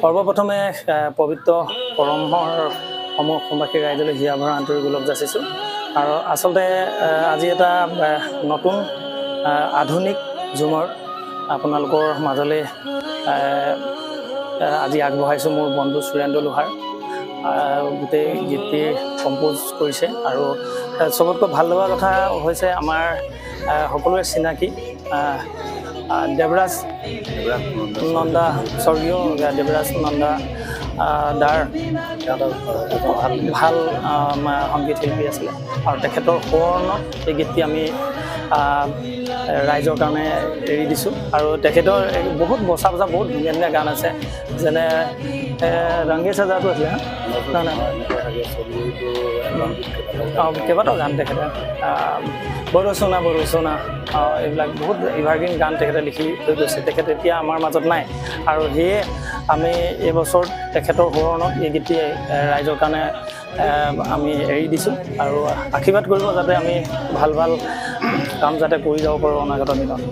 সৰ্বপ্ৰথমে পবিত্ৰ পৰমৰ সমবাসী ৰাইজলৈ হিয়া ভৰা আন্তৰিক ওলগ যাচিছোঁ আৰু আচলতে আজি এটা নতুন আধুনিক ঝুমৰ আপোনালোকৰ মাজলৈ আজি আগবঢ়াইছোঁ। মোৰ বন্ধু সুৰেন্দ্ৰ লোহাৰ গোটেই গীতটি কম্প'জ কৰিছে আৰু চবতকৈ ভাল লগা কথা হৈছে আমাৰ সকলোৰে চিনাকি দেৱৰাজ নন্দা, স্বৰ্গীয় দেৱৰাজ নন্দা দাৰ ভাল সংগীত শিল্পী আছিলে আৰু তেখেতৰ সোঁৱৰণত এই গীতটি আমি ৰাইজৰ কাৰণে এৰি দিছোঁ আৰু তেখেতৰ বহুত বচা বহুত ধুনীয়া ধুনীয়া গান আছে, যেনে ৰংগে সজাটো আছিলে কেইবাটাও গান তেখেতে বৰচোনা এইবিলাক বহুত ইভাৰগ্ৰীণ গান তেখেতে লিখি থৈ গৈছে। তেখেত এতিয়া আমাৰ মাজত নাই আৰু সেয়ে আমি এইবছৰ তেখেতৰ সোঁৱৰণত এই গীতটি ৰাইজৰ কাৰণে আমি এৰি দিছোঁ আৰু আশীৰ্বাদ কৰিব যাতে আমি ভাল ভাল কাম যাতে কৰি যাব পাৰোঁ অনাগত দিনত।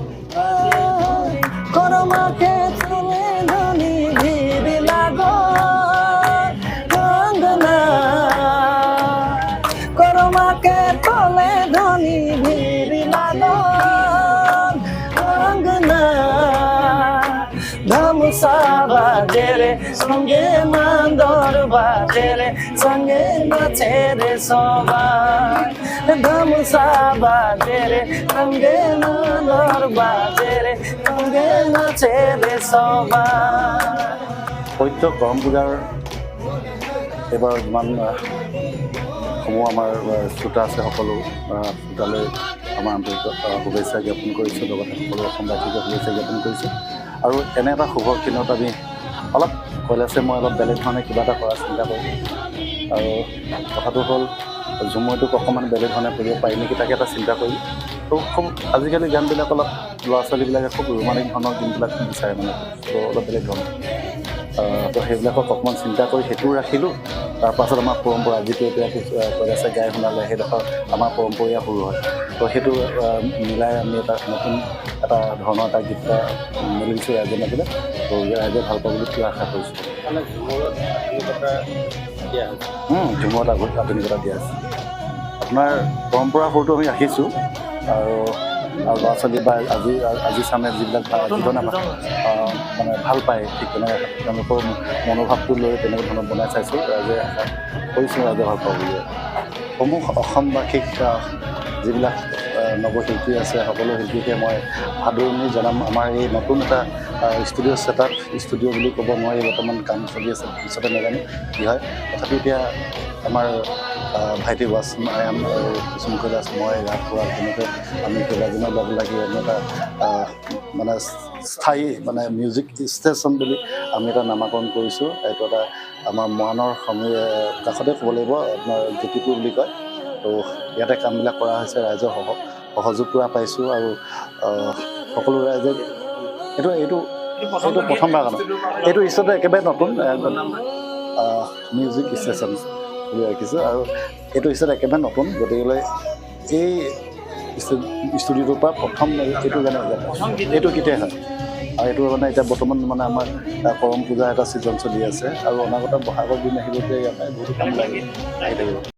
বাজেরে সঙ্গে মান্দর বাজেরে সঙ্গে নাচে রে সবাই, ধামসা বাজেরে সঙ্গে মান্দর বাজেরে সঙ্গে নাচে রে সবাই। পবিত্ৰ কৰম পূজাৰ এইবাৰ যিমান সমূহ আমাৰ শ্ৰোতা আছে সকলো শ্ৰোতালৈ আমাৰ আন্তৰিক শুভেচ্ছা জ্ঞাপন কৰিছোঁ, লগতে সকলো অসমবাসীকে শুভেচ্ছা জ্ঞাপন কৰিছোঁ। আৰু এনে এটা শুভ ক্ষণত আমি অলপ কৈলাশে মই অলপ বেলেগ ধৰণে কিবা এটা কৰাৰ চিন্তা কৰোঁ আৰু কথাটো হ'ল ঝুমৰটোক অকণমান বেলেগ ধৰণে কৰিব পাৰি নেকি তাকে এটা চিন্তা কৰি তো খুব আজিকালি গানবিলাক অলপ ল'ৰা ছোৱালীবিলাকে খুব ৰোমানিক ধৰণৰ গানবিলাক বিচাৰে মানে, তো অলপ বেলেগ ধৰণৰ তো সেইবিলাকক অকণমান চিন্তা কৰি সেইটো ৰাখিলোঁ। তাৰপাছত আমাৰ পৰম্পৰা যিটো এতিয়া কৈলাশে গাই শুনালে সেইডোখৰ আমাৰ পৰম্পৰীয়া সুৰ হয়, তো সেইটো মিলাই আমি এটা নতুন এটা ধৰণৰ এটা গীত মেলিছোঁ ৰাইজে মাতিলে, তো ৰাইজে ভাল পাব বুলি আশা কৰিছোঁ। ঝুমত আধুনিকতা দিয়া আছে। আপোনাৰ পৰম্পৰা সুৰটো আমি ৰাখিছোঁ আৰু ল'ৰা ছোৱালী বা আজি চামে যিবিলাক যিজনে মানে ভাল পায় ঠিক তেনেকৈ তেওঁলোকৰ মনোভাৱটো লৈ তেনেকুৱা ধৰণৰ বনাই চাইছোঁ। ৰাইজে আশা কৰিছোঁ ৰাইজে ভাল পাব বুলি। সমূহ অসমবাসীক যিবিলাক নৱশিল্পী আছে সকলো শিল্পীকে মই আদৰণি জনাম। আমাৰ এই নতুন এটা ষ্টুডিঅ' ছেটআপ, ষ্টুডিঅ' বুলি ক'ব নোৱাৰি, বৰ্তমান কাম চলি আছে, পিছতে নাজানো কি হয়। তথাপি এতিয়া আমাৰ ভাইটি ৱাছ মায়াম আৰু কুসুম কৈলাশ, মই ৰাজপুৰা তেনেকৈ আমি কেইবাজনৰ লগ লাগি আমি এটা মানে স্থায়ী মানে মিউজিক ষ্টেশ্যন বুলি আমি এটা নামাকৰণ কৰিছোঁ। এইটো এটা আমাৰ মৰাণৰ কাষতে ক'ব লাগিব, আপোনাৰ জ্যোতিপুৰ বুলি কয়। তো ইয়াতে কামবিলাক কৰা হৈছে, ৰাইজৰ সহযোগ কৰা পাইছোঁ আৰু সকলো ৰাইজে এইটো প্ৰথমবাৰ কাৰণে এইটো ষ্টেচনটো একেবাৰে নতুন মিউজিক ষ্টেশ্যন বুলি ৰাখিছোঁ আৰু এইটো ষ্টেচন একেবাৰে নতুন, গতিকেলৈ এই ষ্টুডিঅ'টোৰ পৰা প্ৰথম এইটো গানে এইটো কেতিয়া হয় আৰু এইটো মানে এতিয়া বৰ্তমান মানে আমাৰ কৰম পূজা এটা ছিজন চলি আছে আৰু অনাগত বহাগৰ দিন আহিব যে ইয়াতে বহুতো কাম লাগি থাকিব।